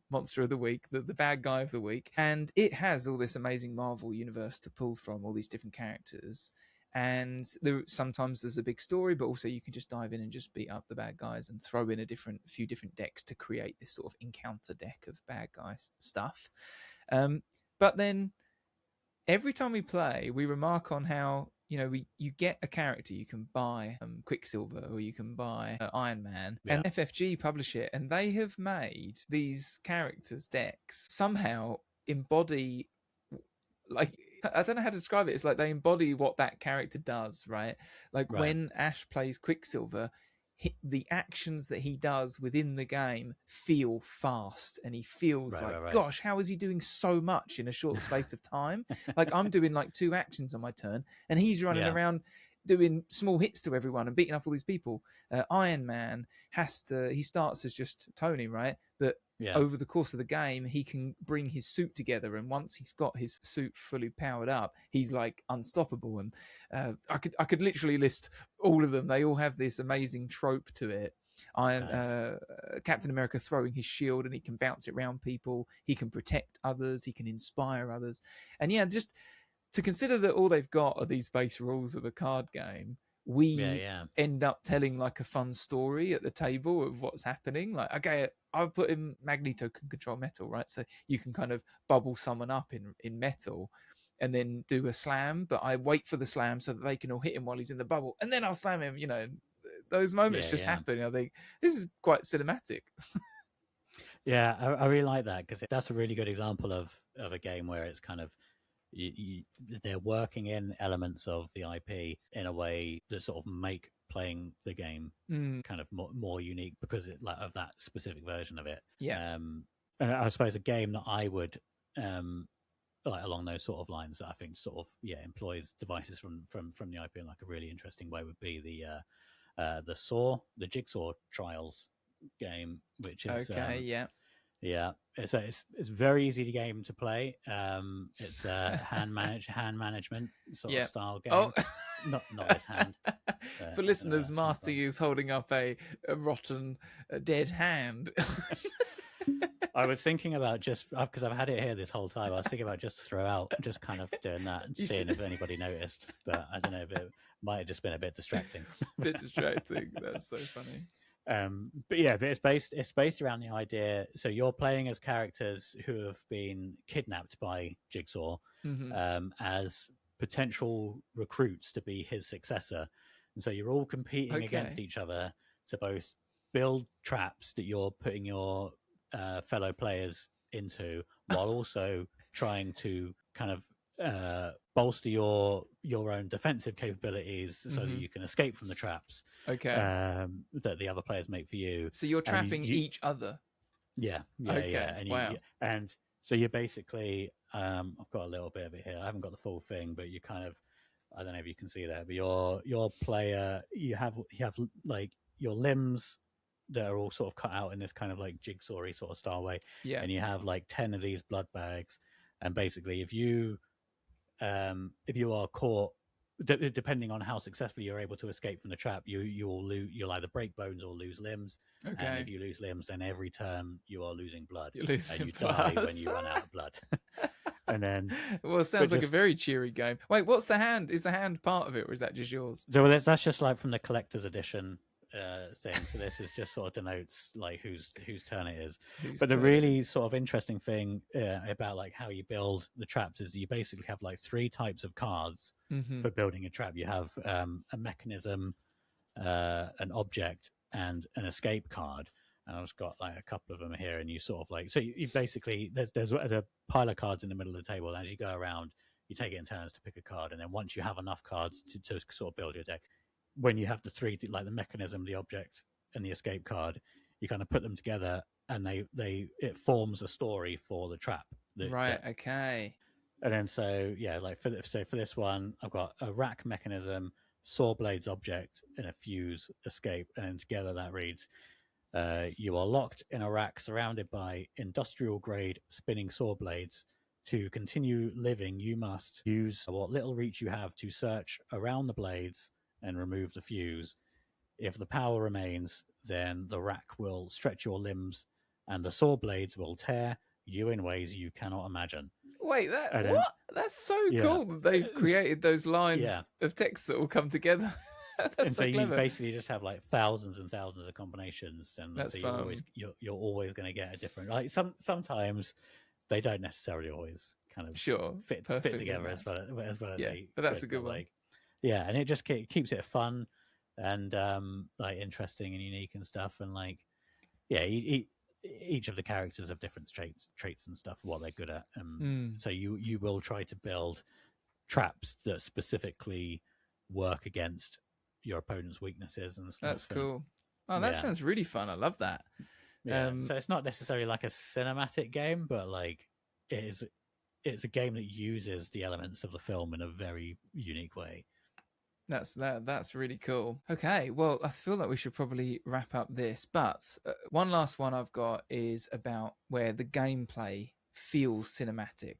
monster of the week, the bad guy of the week, and it has all this amazing Marvel universe to pull from, all these different characters. And sometimes there's a big story, but also you can just dive in and just beat up the bad guys and throw in a few different decks to create this sort of encounter deck of bad guys stuff. But then every time we play, we remark on how you get a character. You can buy Quicksilver, or you can buy Iron Man, and FFG publish it, and they have made these characters' decks somehow embody, like, I don't know how to describe it. It's like they embody what that character does, right? Like when Ash plays Quicksilver, the actions that he does within the game feel fast, and he feels gosh, how is he doing so much in a short space of time? Like I'm doing like 2 actions on my turn, and he's running around doing small hits to everyone and beating up all these people. Iron Man he starts as just Tony, right? But over the course of the game, he can bring his suit together, and once he's got his suit fully powered up, he's like unstoppable. And I could literally list all of them. They all have this amazing trope to it. Captain America throwing his shield, and he can bounce it around people. He can protect others. He can inspire others. And just to consider that all they've got are these base rules of a card game, we end up telling like a fun story at the table of what's happening. Like, okay, I've put in Magneto can control metal, right? So you can kind of bubble someone up in metal and then do a slam, but I wait for the slam so that they can all hit him while he's in the bubble, and then I'll slam him. Those moments happen. I think this is quite cinematic. I really like that, because that's a really good example of a game where it's kind of they're working in elements of the IP in a way that sort of make playing the game kind of more unique because of that specific version of it. And I suppose a game that I would like along those sort of lines that I think sort of employs devices from the IP in like a really interesting way would be the Jigsaw Trials game, which is it's a very easy game to play. It's a hand management sort of style game. Not this hand. For listeners, Marty is holding up a rotten, dead hand. I was thinking about just because I've had it here this whole time. I was thinking about just kind of doing that and seeing if anybody noticed. But I don't know if it might have just been a bit distracting. That's so funny. But it's based around the idea. So you're playing as characters who have been kidnapped by Jigsaw as potential recruits to be his successor, and so you're all competing against each other to both build traps that you're putting your fellow players into, while also trying to kind of bolster your own defensive capabilities so that you can escape from the traps that the other players make for you. So you're trapping each other. And so you're basically I've got a little bit of it here. I haven't got the full thing, but you kind of, I don't know if you can see there, but your player, you have like your limbs that are all sort of cut out in this kind of like jigsaw-y sort of style way. And you have like 10 of these blood bags, and basically if you are caught depending on how successfully you're able to escape from the trap, you'll either break bones or lose limbs. Okay. And if you lose limbs, then every turn you are losing blood. You're losing and you blood. die when you run out of blood. And then, well, it sounds like a very cheery game. Wait, what's the hand? Is the hand part of it, or is that just yours? So that's just like from the collector's edition thing. So this is just sort of denotes like whose turn it is. But the really sort of interesting thing about like how you build the traps is you basically have like 3 types of cards for building a trap. You have a mechanism, an object, and an escape card. And I've just got like a couple of them here, and you sort of like, so you basically, there's a pile of cards in the middle of the table, and as you go around, you take it in turns to pick a card, and then once you have enough cards to sort of build your deck, when you have the 3, like the mechanism, the object, and the escape card, you kind of put them together, and it forms a story for the trap. Right. Okay. And then like for this one, I've got a rack mechanism, saw blades object, and a fuse escape, and then together that reads, you are locked in a rack surrounded by industrial-grade spinning saw blades. To continue living, you must use what little reach you have to search around the blades and remove the fuse. If the power remains, then the rack will stretch your limbs and the saw blades will tear you in ways you cannot imagine. Wait, what? That's so cool that they've created those lines of text that all come together. That's so clever. You basically just have like thousands and thousands of combinations, and that's so you're always going to get a different. Like sometimes they don't necessarily always kind of fit together as well as they. But that's a good one. Like, and it just keeps it fun and like interesting and unique and stuff, and like each of the characters have different traits and stuff, what they're good at. So you will try to build traps that specifically work against your opponent's weaknesses and stuff. That's cool. Oh, that sounds really fun. I love that. So it's not necessarily like a cinematic game, but like it's a game that uses the elements of the film in a very unique way. That's really cool. Okay, well, I feel like we should probably wrap up this, but one last one I've got is about where the gameplay feels cinematic,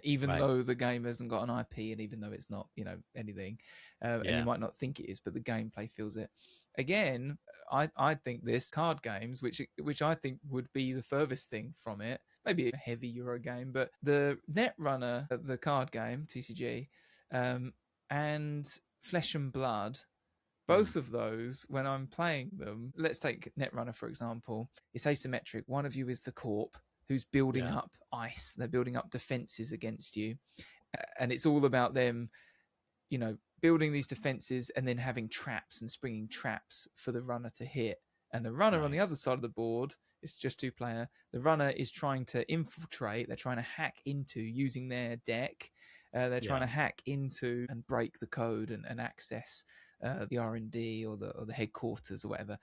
even though the game hasn't got an IP, and even though it's not, anything, and you might not think it is, but the gameplay feels it. Again, I think this card games, which I think would be the furthest thing from it, maybe a heavy Euro game, but the Netrunner, the card game, TCG, and Flesh and Blood, both of those, when I'm playing them, let's take Netrunner, for example, it's asymmetric. One of you is the corp who's building up ice. They're building up defenses against you. And it's all about them, building these defenses and then having traps and springing traps for the runner to hit. And the runner on the other side of the board, it's just 2-player. The runner is trying to infiltrate. They're trying to hack into, using their deck. They're trying to hack into and break the code and access the R&D or the headquarters or whatever.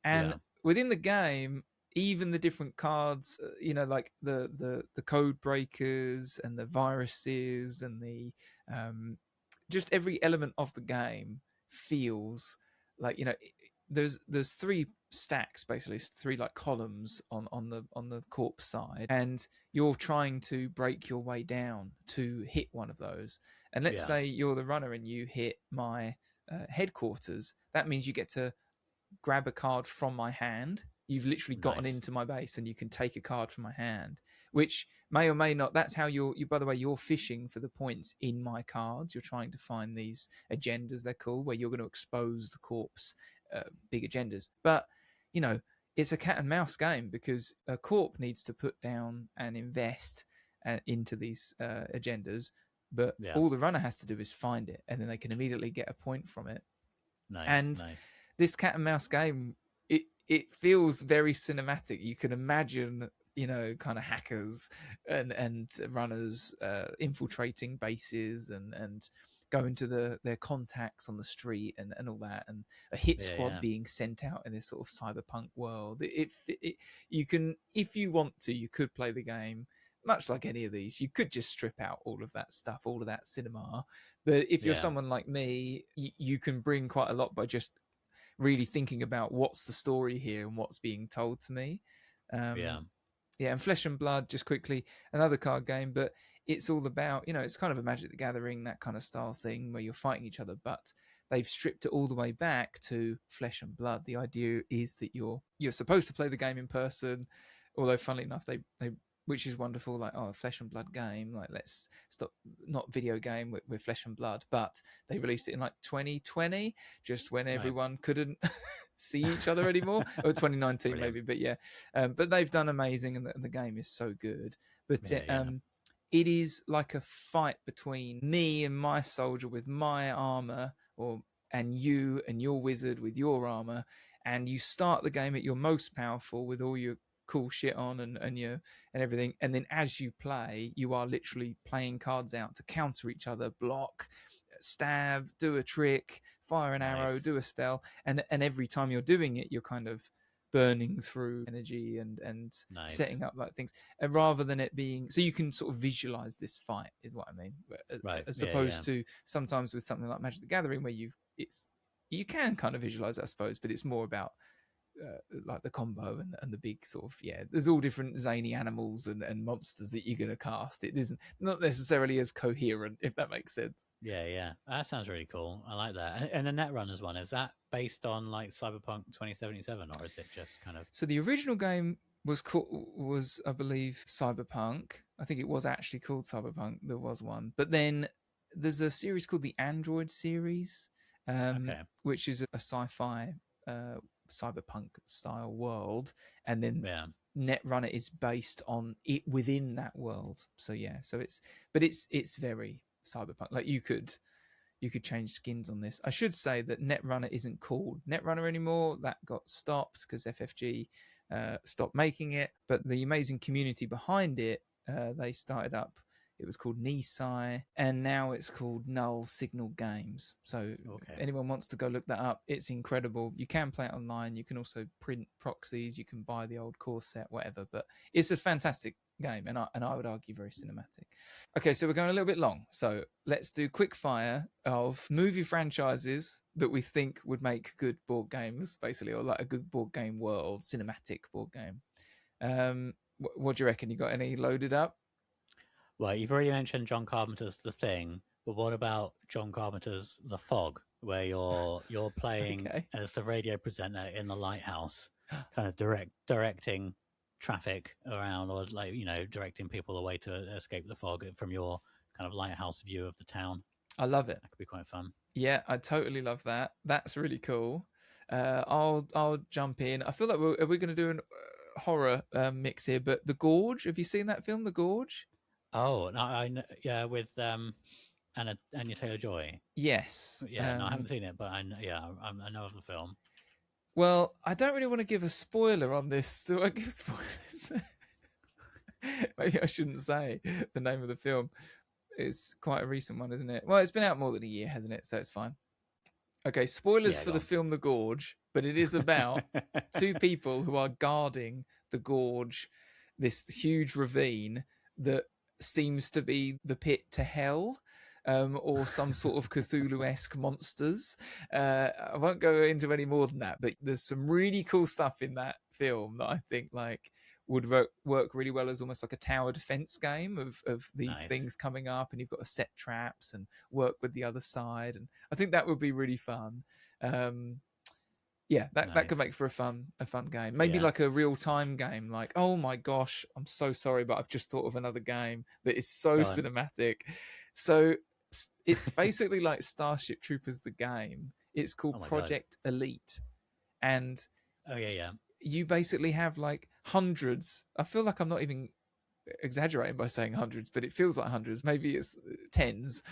And within the game, even the different cards, like the code breakers and the viruses and the just every element of the game feels like, there's 3 stacks, basically 3 like columns on the corpse side, and you're trying to break your way down to hit one of those. And let's say you're the runner and you hit my headquarters. That means you get to grab a card from my hand. You've literally gotten into my base and you can take a card from my hand, which may or may not, that's how you by the way, you're fishing for the points in my cards. You're trying to find these agendas, they're called, where you're going to expose the corpse big agendas. But it's a cat and mouse game, because a corp needs to put down and invest into these agendas, but all the runner has to do is find it, and then they can immediately get a point from it. This cat and mouse game, it feels very cinematic. You can imagine kind of hackers and runners infiltrating bases and going to their contacts on the street and all that, and a hit squad being sent out in this sort of cyberpunk world. You can, if you want to, you could play the game much like any of these. You could just strip out all of that stuff, all of that cinema. But if you're someone like me, you can bring quite a lot by just really thinking about what's the story here and what's being told to me. And Flesh and Blood, just quickly, another card game, but it's all about, it's kind of a Magic the Gathering, that kind of style thing where you're fighting each other, but they've stripped it all the way back to flesh and blood. The idea is that you're supposed to play the game in person, although funnily enough, they which is wonderful, like, oh, a flesh and blood game, like, let's stop, not video game with flesh and blood. But they released it in like 2020, just when everyone couldn't see each other anymore, or 2019 maybe, but yeah. But they've done amazing, and the game is so good. But it is like a fight between me and my soldier with my armor, and you and your wizard with your armor, and you start the game at your most powerful with all your cool shit on and everything, and then as you play, you are literally playing cards out to counter each other, block, stab, do a trick, fire an arrow, do a spell, and every time you're doing it, you're kind of burning through energy and setting up like things, and rather than it being, so you can sort of visualize this fight, is what I mean, as opposed to sometimes with something like Magic the Gathering where you can kind of visualize it, I suppose, but it's more about like the combo and the big sort of, there's all different zany animals and monsters that you're going to cast. It isn't not necessarily as coherent, if that makes sense. That sounds really cool. I like that. And the Netrunners one, is that based on like Cyberpunk 2077, or is it just kind of... So the original game was I believe Cyberpunk. I think it was actually called Cyberpunk. There was one, but then there's a series called the Android series, which is a sci-fi cyberpunk style world, and then Netrunner is based on it within that world. So it's very cyberpunk. Like you could change skins on this. I should say that Netrunner isn't called Netrunner anymore. That got stopped because FFG stopped making it. But the amazing community behind it, they started up. It was called Nisai, and now it's called Null Signal Games. So anyone wants to go look that up, it's incredible. You can play it online. You can also print proxies. You can buy the old core set, whatever. But it's a fantastic game, and I would argue very cinematic. Okay, so we're going a little bit long. So let's do quick fire of movie franchises that we think would make good board games, basically, or like a good board game world, cinematic board game. What do you reckon? You got any loaded up? Well, you've already mentioned John Carpenter's The Thing, but what about John Carpenter's The Fog, where you're playing as the radio presenter in the lighthouse, kind of directing traffic around, or like, directing people away to escape the fog from your kind of lighthouse view of the town. I love it. That could be quite fun. Yeah, I totally love that. That's really cool. I'll jump in. I feel like we're going to do a horror mix here, but The Gorge. Have you seen that film, The Gorge? Oh, no, with Anya Taylor-Joy. Yes. Yeah, no, I haven't seen it, but I know of the film. Well, I don't really want to give a spoiler on this. Do I give spoilers? Maybe I shouldn't say the name of the film. It's quite a recent one, isn't it? Well, it's been out more than a year, hasn't it? So it's fine. Okay, spoilers for the film The Gorge, but it is about two people who are guarding the gorge, this huge ravine that seems to be the pit to hell, or some sort of Cthulhu-esque monsters. I won't go into any more than that, but there's some really cool stuff in that film that I think would work really well as almost like a tower defense game of these things coming up, and you've got to set traps and work with the other side, and I think that would be really fun. That could make for a fun game. Maybe like a real-time game, like, oh my gosh, I'm so sorry, but I've just thought of another game that is so cinematic. So it's basically like Starship Troopers the game. It's called Project Elite. And you basically have like hundreds. I feel like I'm not even exaggerating by saying hundreds, but it feels like hundreds. Maybe it's tens,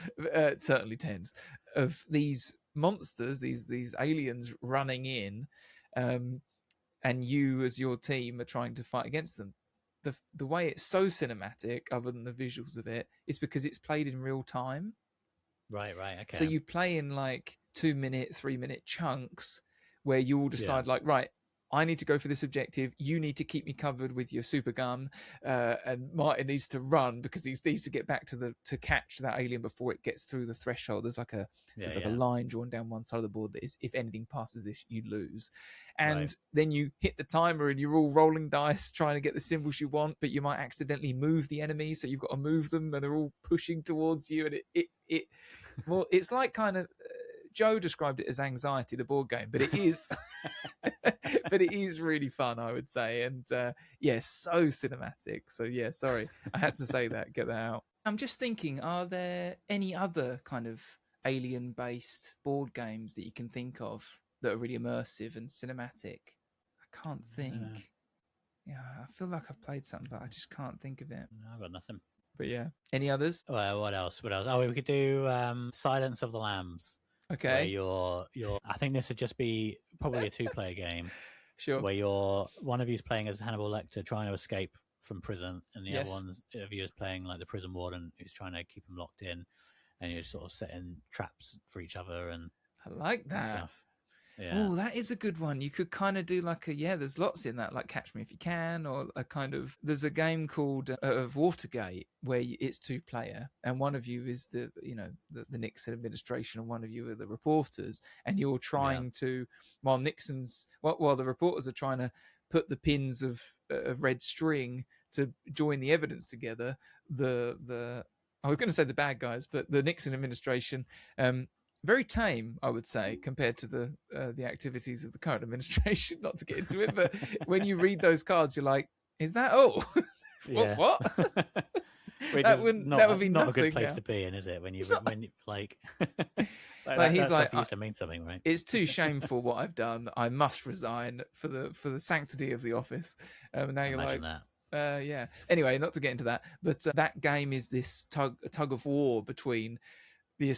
certainly tens of these monsters, these aliens running in, and you as your team are trying to fight against them. The way it's so cinematic, other than the visuals of it, is because it's played in real time. Right, okay. So you play in like 2-minute, 3-minute chunks where you all decide like, right, I need to go for this objective. You need to keep me covered with your super gun. And Martin needs to run because he needs to get back to catch that alien before it gets through the threshold. There's like a line drawn down one side of the board that is, if anything passes this, you lose. And then you hit the timer and you're all rolling dice trying to get the symbols you want, but you might accidentally move the enemy, so you've got to move them, and they're all pushing towards you. And it's like kind of. Joe described it as anxiety, the board game, but it is, but it is really fun, I would say, and so cinematic. So sorry, I had to say that. Get that out. I'm just thinking, are there any other kind of alien-based board games that you can think of that are really immersive and cinematic? I can't think. Yeah, I feel like I've played something, but I just can't think of it. No, I've got nothing. But yeah, any others? Well, what else? Oh, we could do Silence of the Lambs. Okay. Where you're I think this would just be probably a 2-player game. Sure. Where one of you is playing as Hannibal Lecter trying to escape from prison, and the other one of you is playing like the prison warden who's trying to keep him locked in, and you're sort of setting traps for each other. And I like that stuff. Yeah. Oh, that is a good one. You could kind of do like there's lots in that, like Catch Me If You Can, or a kind of, there's a game called of Watergate where it's 2-player, and one of you is the Nixon administration, and one of you are the reporters, and you're trying to, while the reporters are trying to put the pins of red string to join the evidence together, I was going to say the bad guys, but the Nixon administration, very tame, I would say, compared to the activities of the current administration. Not to get into it, but when you read those cards, you're like, "Is that what?" that would be not a good place to be in, is it? When you like he's like, used to mean something, right? It's too shameful what I've done. I must resign for the sanctity of the office. Now you're Imagine like, that. Anyway, not to get into that, but that game is this tug of war between the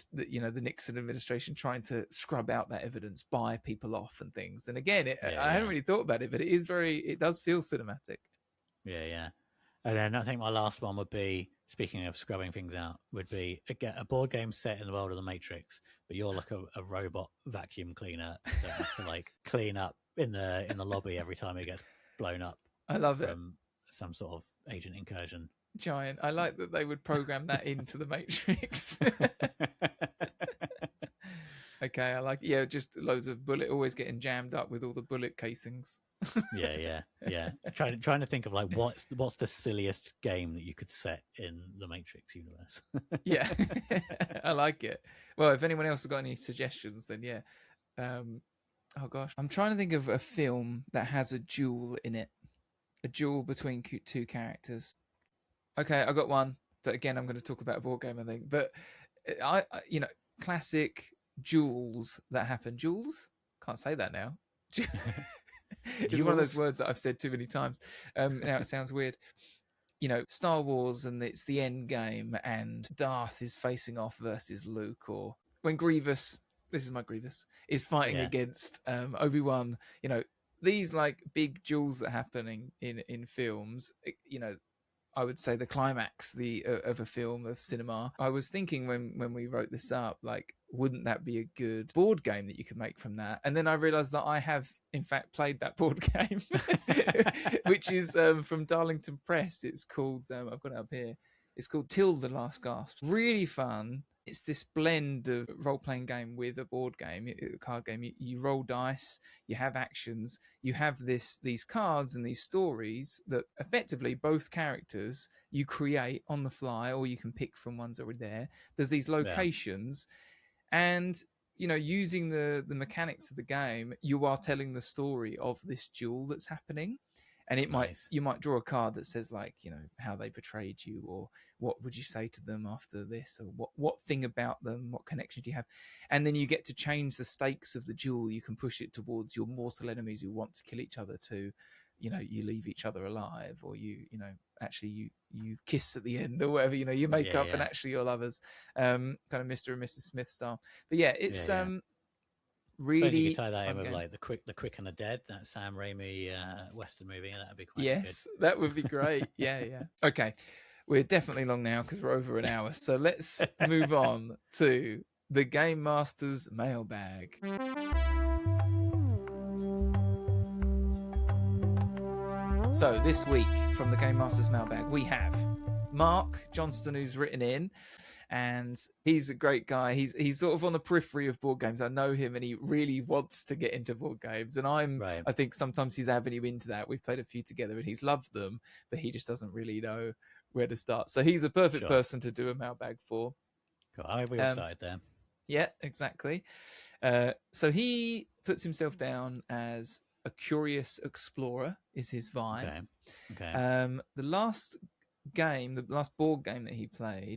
Nixon administration trying to scrub out that evidence, buy people off and things. And again, I hadn't really thought about it, but it does feel cinematic. Yeah. And then I think my last one would be, speaking of scrubbing things out, would be a board game set in the world of the Matrix, but you're like a robot vacuum cleaner that has to like clean up in the lobby every time it gets blown up. I love it. From some sort of agent incursion. Giant. I like that they would program that into the Matrix. Okay, I like just loads of always getting jammed up with all the bullet casings. Yeah. Trying to think of like what's the silliest game that you could set in the Matrix universe. Yeah, I like it. Well, if anyone else has got any suggestions, then yeah. Oh gosh, I'm trying to think of a film that has a duel in it, a duel between 2 characters. Okay, I got one, but again, I'm going to talk about a board game, I think. But I classic duels that happen. Duels? Can't say that now. It's one of those words that I've said too many times. Now it sounds weird. Star Wars, and it's the end game, and Darth is facing off versus Luke, or when Grievous, this is my Grievous, is fighting against Obi-Wan. These like big duels that happen in films. I would say the climax of a film of cinema. I was thinking when we wrote this up, like, wouldn't that be a good board game that you could make from that? And then I realised that I have, in fact, played that board game, which is from Darlington Press. It's called, I've got it up here, it's called Till the Last Gasp. Really fun. It's this blend of role-playing game with a board game, a card game. You roll dice, you have actions, you have these cards and these stories that effectively both characters you create on the fly, or you can pick from ones that are there. There's these locations, and using the mechanics of the game, you are telling the story of this duel that's happening. And you might draw a card that says, like, how they betrayed you, or what would you say to them after this, or what thing about them, what connection do you have? And then you get to change the stakes of the duel. You can push it towards your mortal enemies who want to kill each other to, you leave each other alive, or actually you kiss at the end, or whatever, you make up and actually you're lovers, kind of Mr. and Mrs. Smith style. But yeah, it's really, I suppose you could tie that in with game. Like the Quick and the Dead, that Sam Raimi Western movie. That'd be quite good. That would be great. Yeah. Okay, we're definitely long now because we're over an hour. So let's move on to the Game Master's Mailbag. So this week from the Game Masters Mailbag, we have Mark Johnston, who's written in, and he's a great guy. He's sort of on the periphery of board games. I know him, and he really wants to get into board games. And I think sometimes his avenue into that. We've played a few together, and he's loved them, but he just doesn't really know where to start. So he's a perfect person to do a mailbag for. Cool. We all started there. Yeah, exactly. So he puts himself down as a curious explorer is his vibe. Okay. The last board game that he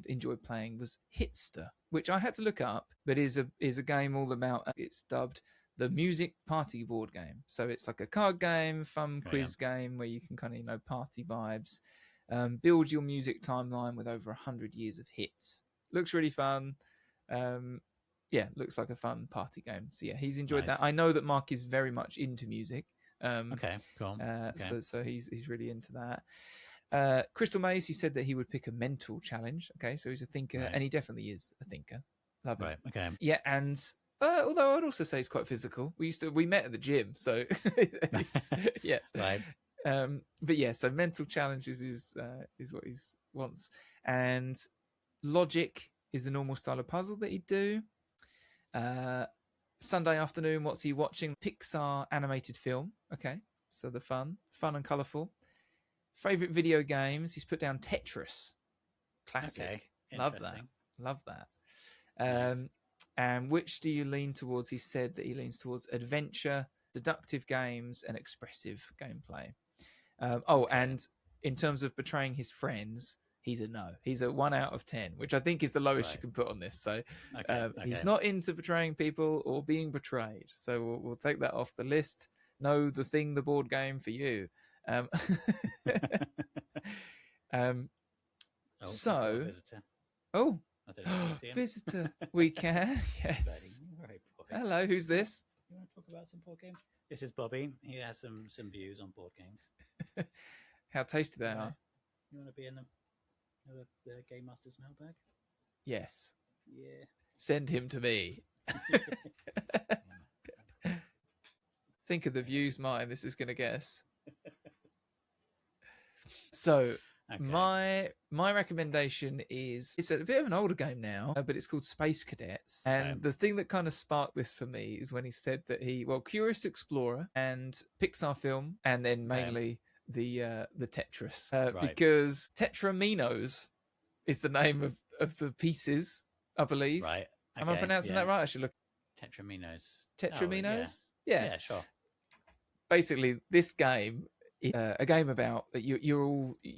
enjoyed playing was Hitster, which I had to look up, but is a game all about. It's dubbed the music party board game. So it's like a card game, fun quiz game where you can kind of party vibes, build your music timeline with over 100 years of hits. Looks really fun. Looks like a fun party game. So yeah, he's enjoyed that. I know that Mark is very much into music. Okay, cool. So he's really into that. Crystal Maze, he said that he would pick a mental challenge. Okay, so he's a thinker, and he definitely is a thinker. Love it. Right. Okay. Yeah, and although I'd also say he's quite physical. We met at the gym, so yes. Right. But yeah, so mental challenges is what he wants, and logic is the normal style of puzzle that he'd do. Sunday afternoon, what's he watching? Pixar animated film. Okay, so the fun and colourful. Favorite video games? He's put down Tetris. Classic. Okay. Love that. Nice. And which do you lean towards? He said that he leans towards adventure, deductive games, and expressive gameplay. And in terms of betraying his friends, he's a no. He's a 1 out of 10, which I think is the lowest you can put on this. So he's not into betraying people or being betrayed. So we'll take that off the list. No, the thing, the board game for you. Visitor. We can. Yes. Hello, who's this? You want to talk about some board games? This is Bobby. He has some views on board games. How tasty they are. You want to be in the Game Masters Mailbag? Yes. Yeah. Send him to me. Think of the views, Martin. This is going to guess. So my recommendation is, it's a bit of an older game now, but it's called Space Cadets. And the thing that kind of sparked this for me is when he said that Curious Explorer and Pixar film, and then mainly the Tetris, because Tetraminos is the name of the pieces, I believe. Right. Am I pronouncing that right? I should look. Tetraminos. Tetraminos? Yeah, sure. Basically, this game is a game about you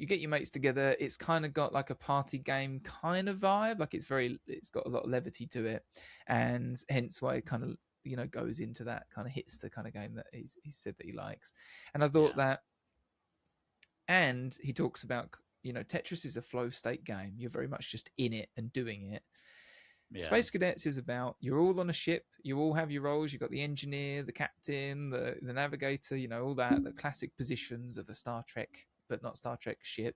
get your mates together. It's kind of got like a party game kind of vibe. Like it's got a lot of levity to it, and hence why it kind of goes into that kind of hits the kind of game that he said that he likes. And I thought that, and he talks about Tetris is a flow state game. You're very much just in it and doing it. Yeah. Space Cadets is about you're all on a ship. You all have your roles. You've got the engineer, the captain, the navigator. All that, the classic positions of a Star Trek, but not Star Trek ship.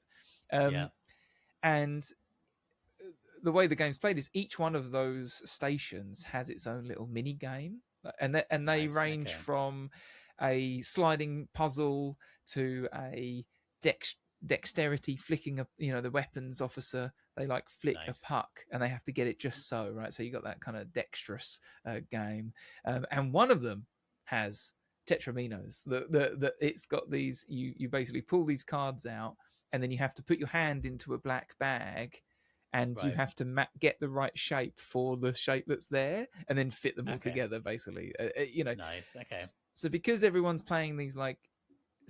And the way the game's played is each one of those stations has its own little mini game, and they range from a sliding puzzle to a dexterity flicking the weapons officer. They flick a puck and they have to get it just so right. So you got that kind of dexterous game, and one of them has Tetraminos. The it's got these. You basically pull these cards out, and then you have to put your hand into a black bag, and you have to get the right shape for the shape that's there, and then fit them all together. Basically, Nice. Okay. So because everyone's playing these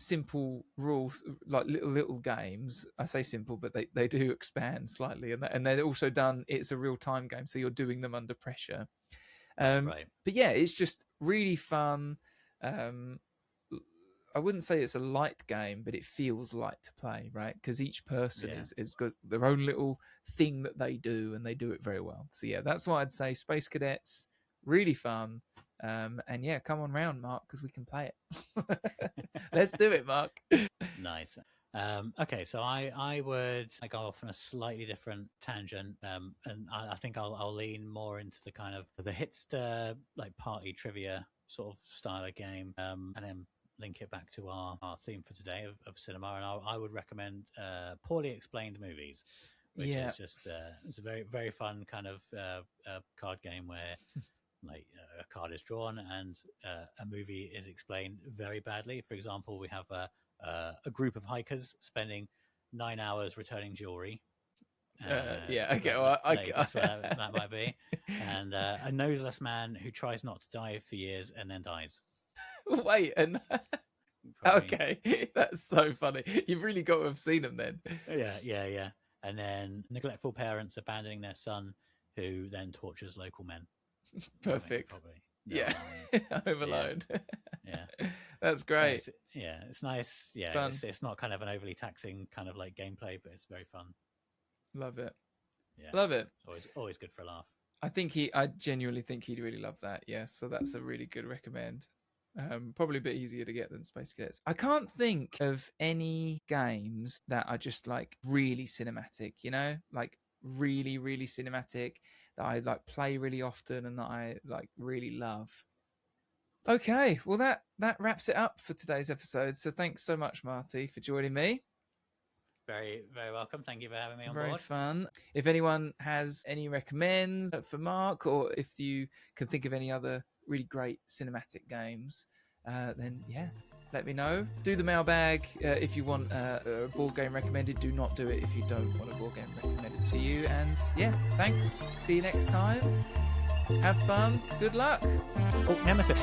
simple rules, like little games. I say simple, but they do expand slightly, and they're also done. It's a real time game, so you're doing them under pressure. But yeah, it's just really fun. I wouldn't say it's a light game, but it feels light to play, right? Because each person is got their own little thing that they do, and they do it very well. So yeah, that's why I'd say Space Cadets, really fun. And yeah, come on round, Mark, because we can play it. Let's do it, Mark. Nice. Okay, so I would go off on a slightly different tangent, and I think I'll lean more into the kind of the hitster party trivia sort of style of game, and then link it back to our theme for today of cinema, and I would recommend Poorly Explained Movies, which is just it's a very, very fun kind of card game where like a card is drawn and a movie is explained very badly. For example, we have a group of hikers spending 9 hours returning jewelry. Okay. Well, I guess that might be. And a noseless man who tries not to die for years and then dies. Wait, and okay, that's so funny. You've really got to have seen them then. Yeah. And then neglectful parents abandoning their son, who then tortures local men. Perfect. Home Alone. Yeah, that's great. So it's nice. Yeah, fun. It's not kind of an overly taxing kind of like gameplay, but it's very fun. Love it. Yeah, love it. Always good for a laugh. I genuinely think he'd really love that. Yeah, so that's a really good recommend. Probably a bit easier to get than Space Cadets. I can't think of any games that are just like really cinematic, you know, like really, really cinematic, that I like play really often and that I like really love. Okay, well that wraps it up for today's episode. So thanks so much, Marty, for joining me. Very, very welcome. Thank you for having me on board. Very fun. If anyone has any recommends for Mark, or if you can think of any other really great cinematic games, then let me know. Do the mailbag if you want a board game recommended. Do not do it if you don't want a board game recommended to you. And thanks. See you next time. Have fun. Good luck. Oh, Nemesis.